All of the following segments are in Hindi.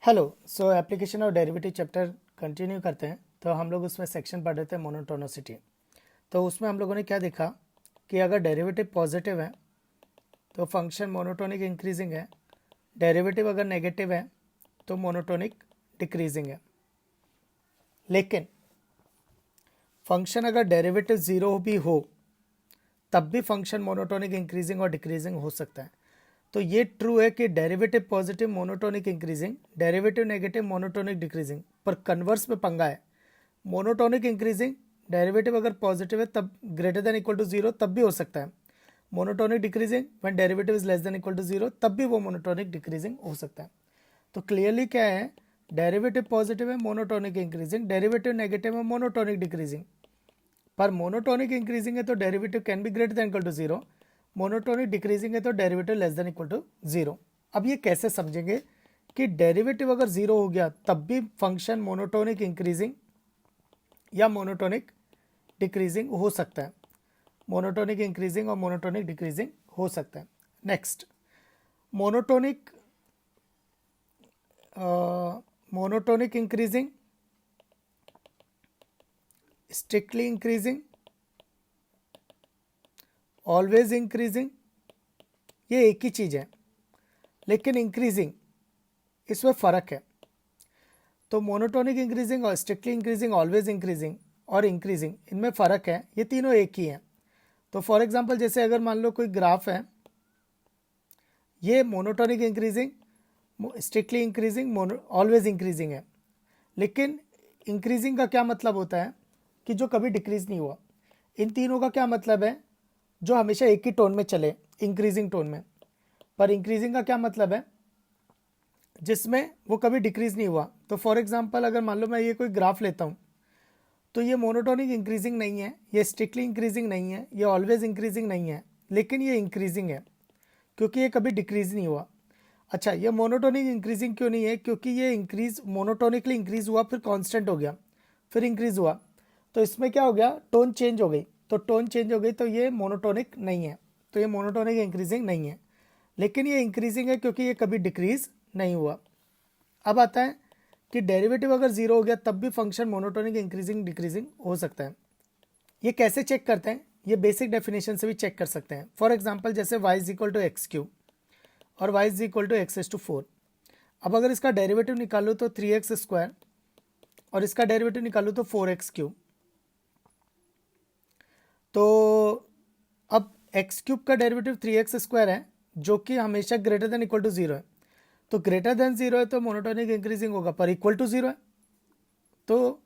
हेलो। सो एप्लीकेशन और डेरिवेटिव चैप्टर कंटिन्यू करते हैं। तो हम लोग उसमें सेक्शन पढ़ रहे थे मोनोटोनिसिटी। तो उसमें हम लोगों ने क्या देखा कि अगर डेरिवेटिव पॉजिटिव है तो फंक्शन मोनोटोनिक इंक्रीजिंग है, डेरिवेटिव अगर नेगेटिव है तो मोनोटोनिक डिक्रीजिंग है। लेकिन फंक्शन अगर डेरिवेटिव ज़ीरो भी हो तब भी फंक्शन मोनोटोनिक इंक्रीजिंग और डिक्रीजिंग हो सकता है। तो ये ट्रू है कि derivative positive monotonic increasing, derivative negative monotonic decreasing, पर कन्वर्स में पंगा है। मोनोटोनिक इंक्रीजिंग डेरिवेटिव अगर पॉजिटिव है तब greater than equal to zero तब भी हो सकता है। Monotonic decreasing when derivative is less than equal to zero तब भी वो मोनोटोनिक डिक्रीजिंग हो सकता है। तो क्लियरली क्या है, डेरिवेटिव पॉजिटिव है मोनोटोनिक इंक्रीजिंग, डेरिवेटिव नेगेटिव है मोनोटोनिक डिक्रीजिंग। पर मोनोटोनिक इंक्रीजिंग है तो derivative can be greater than equal to zero, monotonic decreasing है तो derivative less than equal to zero. अब ये कैसे समझेंगे कि डेरिवेटिव अगर जीरो हो गया तब भी फंक्शन मोनोटोनिक इंक्रीजिंग या मोनोटोनिक डिक्रीजिंग हो सकता है। मोनोटोनिक इंक्रीजिंग और मोनोटोनिक डिक्रीजिंग हो सकता है। Next, monotonic monotonic increasing, strictly increasing, always increasing, ये एक ही चीज़ है, लेकिन इंक्रीजिंग इसमें फ़र्क है। तो मोनोटोनिक इंक्रीजिंग और स्ट्रिक्टली इंक्रीजिंग, ऑलवेज इंक्रीजिंग और इंक्रीजिंग, इनमें फ़र्क है। ये तीनों एक ही हैं। तो फॉर एग्जांपल जैसे अगर मान लो कोई ग्राफ है, ये monotonic increasing, strictly increasing, always increasing है। लेकिन इंक्रीजिंग का क्या मतलब होता है कि जो कभी डिक्रीज नहीं हुआ। इन तीनों का क्या मतलब है, जो हमेशा एक ही टोन में चले, इंक्रीजिंग टोन में। पर इंक्रीजिंग का क्या मतलब है, जिसमें वो कभी डिक्रीज नहीं हुआ। तो फॉर एग्जांपल अगर मान लो मैं ये कोई ग्राफ लेता हूँ तो ये मोनोटोनिक इंक्रीजिंग नहीं है, ये स्ट्रिक्टली इंक्रीजिंग नहीं है, ये ऑलवेज इंक्रीजिंग नहीं है, लेकिन ये इंक्रीजिंग है क्योंकि ये कभी डिक्रीज नहीं हुआ। अच्छा, ये मोनोटोनिक इंक्रीजिंग क्यों नहीं है, क्योंकि ये इंक्रीज मोनोटोनिकली इंक्रीज हुआ, फिर कांस्टेंट हो गया, फिर इंक्रीज हुआ। तो इसमें क्या हो गया, टोन चेंज हो गई। तो टोन चेंज हो गई तो ये मोनोटोनिक नहीं है, तो ये मोनोटोनिक इंक्रीजिंग नहीं है। लेकिन ये इंक्रीजिंग है क्योंकि ये कभी डिक्रीज नहीं हुआ। अब आता है कि डेरिवेटिव अगर जीरो हो गया तब भी फंक्शन मोनोटोनिक इंक्रीजिंग डिक्रीजिंग हो सकता है। ये कैसे चेक करते हैं, ये बेसिक डेफिनेशन से भी चेक कर सकते हैं। फॉर एग्जांपल जैसे y is equal to x cube और y is equal to x s to 4। अब अगर इसका डेरिवेटिव निकालूँ तो 3x स्क्वायर और इसका डेरिवेटिव निकालूँ तो 4x क्यूब। तो अब एक्स क्यूब का डेरिवेटिव 3x स्क्वायर है जो कि हमेशा greater than equal to zero है। तो ग्रेटर देन जीरो है तो मोनोटोनिक इंक्रीजिंग होगा, पर इक्वल टू जीरो है तो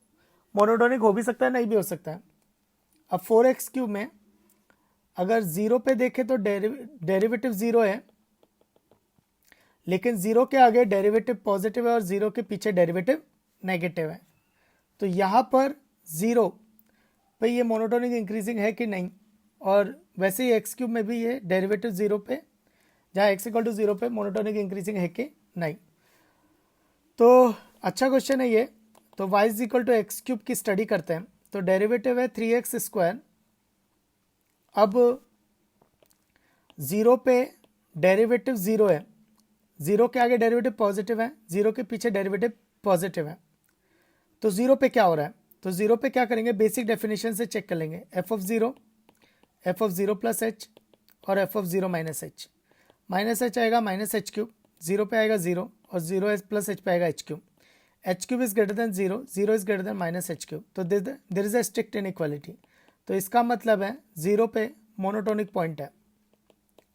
मोनोटोनिक हो भी सकता है, नहीं भी हो सकता है। अब 4x क्यूब में अगर जीरो पे देखें तो डेरिवेटिव जीरो है, लेकिन जीरो के आगे डेरिवेटिव पॉजिटिव है और जीरो के पीछे डेरिवेटिव नेगेटिव है। तो यहाँ पर जीरो पे ये मोनोटोनिक इंक्रीजिंग है कि नहीं, और वैसे ही एक्स क्यूब में भी ये डेरिवेटिव जीरो पे, जहाँ एक्स इक्वल टू जीरो पे मोनोटोनिक इंक्रीजिंग है कि नहीं। तो अच्छा क्वेश्चन है ये। तो y is equal to x cube की स्टडी करते हैं। तो डेरिवेटिव है 3x स्क्वायर। अब जीरो पे डेरिवेटिव जीरो है, जीरो के आगे डेरिवेटिव पॉजिटिव है, जीरो के पीछे डेरिवेटिव पॉजिटिव है। तो जीरो पे क्या हो रहा है, तो जीरो पे क्या करेंगे, बेसिक डेफिनेशन से चेक कर लेंगे। F of zero plus H और F of zero minus H. Minus H आएगा माइनस एच क्यूब, जीरो पे आएगा जीरो और जीरो एच प्लस एच पे आएगा H cube. H cube is greater than zero, zero is greater than minus H cube. तो there is a strict inequality. तो इसका मतलब है जीरो पे मोनोटोनिक पॉइंट है,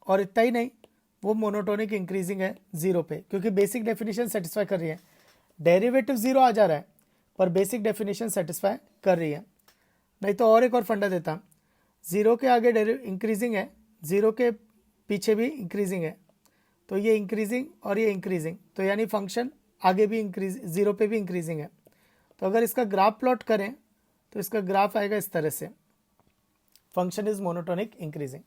और इतना ही नहीं, वो मोनोटोनिक इंक्रीजिंग है जीरो पे, क्योंकि बेसिक डेफिनेशन सेटिस्फाई कर रही है। डेरिवेटिव जीरो आ जा रहा है पर बेसिक डेफिनेशन सेटिस्फाई कर रही है। नहीं तो और एक और फंडा देता, जीरो के आगे इंक्रीजिंग है, जीरो के पीछे भी इंक्रीजिंग है, तो ये इंक्रीजिंग और ये इंक्रीजिंग, तो यानी फंक्शन आगे भी इंक्रीज, जीरो पे भी इंक्रीजिंग है। तो अगर इसका ग्राफ प्लॉट करें तो इसका ग्राफ आएगा इस तरह से, फंक्शन इज मोनोटोनिक इंक्रीजिंग।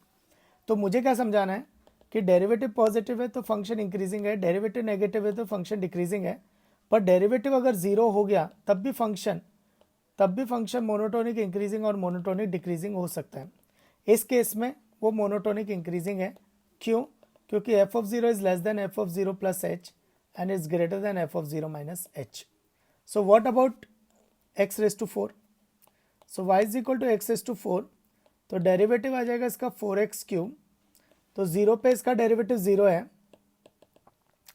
तो मुझे क्या समझाना है कि डेरिवेटिव पॉजिटिव है तो फंक्शन इंक्रीजिंग है, डेरिवेटिव नेगेटिव है तो फंक्शन डिक्रीजिंग है। पर डेरिवेटिव अगर जीरो हो गया तब भी फंक्शन मोनोटोनिक इंक्रीजिंग और मोनोटोनिक डिक्रीजिंग हो सकता है। इस केस में वो मोनोटोनिक इंक्रीजिंग है। क्यों? क्योंकि F of zero is less then F of zero plus H, and is greater than f of 0 minus h. So what about x raised to 4? So y is equal to x raised to 4, तो डेरिवेटिव आ जाएगा इसका 4x क्यूब, तो 0 पे इसका डेरिवेटिव 0 है,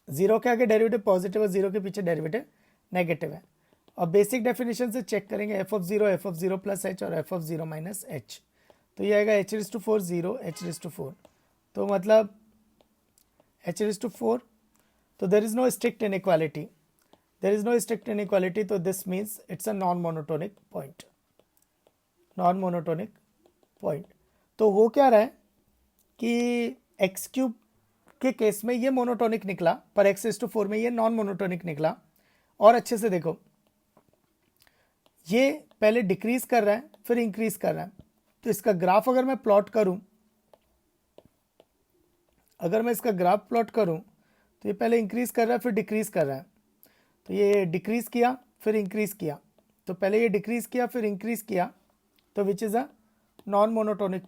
0 के आगे डेरिवेटिव पॉजिटिव है, 0 के पीछे डेरिवेटिव नेगेटिव है. और बेसिक डेफिनेशन से चेक करेंगे f of 0 प्लस h और f of 0 माइनस h, तो ये आएगा h raised to 4 0 h raised to 4, तो मतलब h raised to 4, तो there is no strict inequality, तो this means it's a non-monotonic point. तो हो क्या रहा है कि x क्यूब के केस में ये मोनोटोनिक निकला, पर x raised to 4 में ये नॉन मोनोटोनिक निकला. और अच्छे से देखो, ये पहले डिक्रीज कर रहा है फिर इंक्रीज कर रहा है. तो इसका ग्राफ अगर मैं प्लॉट करूं, तो ये पहले इंक्रीज कर रहा है फिर डिक्रीज कर रहा है. तो ये डिक्रीज किया फिर इंक्रीज किया, तो पहले ये डिक्रीज किया फिर इंक्रीज किया, तो which is a non monotonic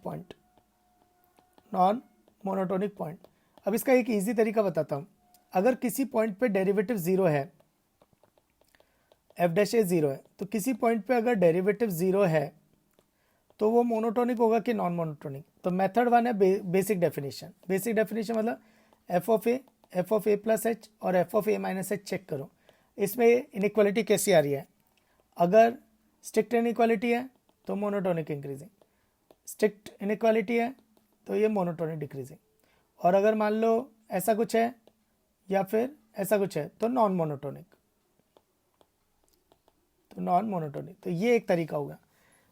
point. अब इसका एक इजी तरीका बताता हूँ. अगर किसी पॉइंट पे डेरिवेटिव 0 है, एफ डैश ए 0 है, तो किसी पॉइंट पे अगर डेरिवेटिव 0 है तो वो मोनोटोनिक होगा कि नॉन मोनोटोनिक. तो मेथड 1 है बेसिक डेफिनेशन मतलब F of A plus H और F of A minus H check करो. इसमें इनइक्वालिटी कैसी आ रही है? अगर स्ट्रिक्ट इनइक्वालिटी है तो मोनोटोनिक इंक्रीजिंग, स्ट्रिक्ट इनइक्वालिटी है तो ये मोनोटोनिक डिक्रीजिंग, और अगर मान लो ऐसा कुछ है या फिर ऐसा कुछ है तो नॉन मोनोटोनिक. तो ये एक तरीका होगा.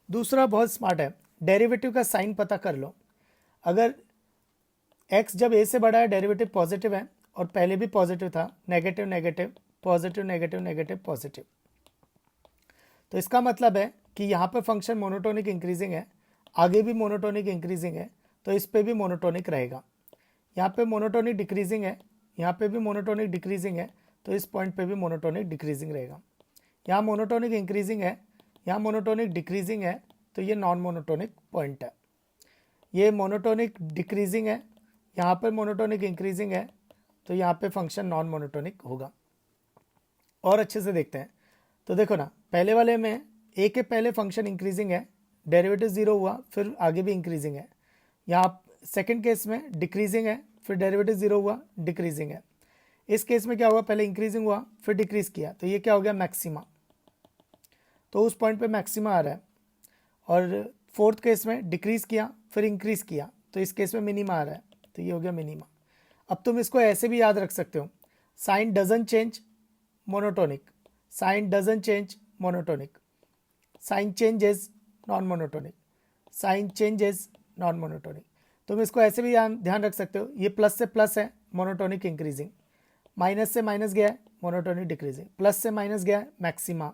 दूसरा बहुत स्मार्ट है, डेरिवेटिव का साइन पता कर लो. अगर x जब a से बड़ा है डेरिवेटिव पॉजिटिव है, और पहले भी पॉजिटिव था, negative negative positive negative negative positive, तो इसका मतलब है कि यहाँ पे फंक्शन मोनोटोनिक इंक्रीजिंग है, आगे भी मोनोटोनिक इंक्रीजिंग है, तो इस पे भी मोनोटोनिक रहेगा. यहाँ पे मोनोटोनिक डिक्रीजिंग है, यहाँ पे भी मोनोटोनिक डिक्रीजिंग है, तो इस पॉइंट पे भी मोनोटोनिक डिक्रीजिंग रहेगा. यहाँ मोनोटोनिक इंक्रीजिंग है, यहाँ मोनोटोनिक डिक्रीजिंग है, तो ये नॉन मोनोटोनिक पॉइंट है. ये मोनोटोनिक डिक्रीजिंग है, यहाँ पर मोनोटोनिक इंक्रीजिंग है, तो यहाँ पे फंक्शन नॉन मोनोटोनिक होगा. और अच्छे से देखते हैं. तो देखो ना, पहले वाले में ए के पहले फंक्शन इंक्रीजिंग है, डेरिवेटिव 0 हुआ फिर आगे भी इंक्रीजिंग है. यहाँ सेकंड केस में डिक्रीजिंग है, फिर डेरिवेटिव 0 हुआ डिक्रीजिंग है. इस केस में क्या हुआ, पहले इंक्रीजिंग हुआ फिर डिक्रीज किया, तो ये क्या हो गया, मैक्सिमा. तो उस पॉइंट पे मैक्सिमा आ रहा है. और फोर्थ केस में डिक्रीज किया फिर इंक्रीज किया, तो इस केस में मिनिमा आ रहा है, तो ये हो गया मिनिमा. अब तुम इसको ऐसे भी याद रख सकते हो, sign doesn't change monotonic, sign doesn't change monotonic, sign changes non monotonic, sign changes non monotonic. तुम इसको ऐसे भी ध्यान रख सकते हो, ये प्लस से प्लस है मोनोटोनिक इंक्रीजिंग, माइनस से माइनस गया है मोनोटोनिक डिक्रीजिंग, प्लस से माइनस गया है मैक्सिमा,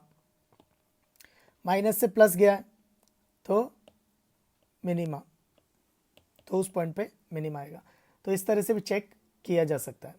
माइनस से प्लस गया है तो मिनिमा, तो उस पॉइंट पे मिनिमा आएगा. तो इस तरह से भी चेक किया जा सकता है.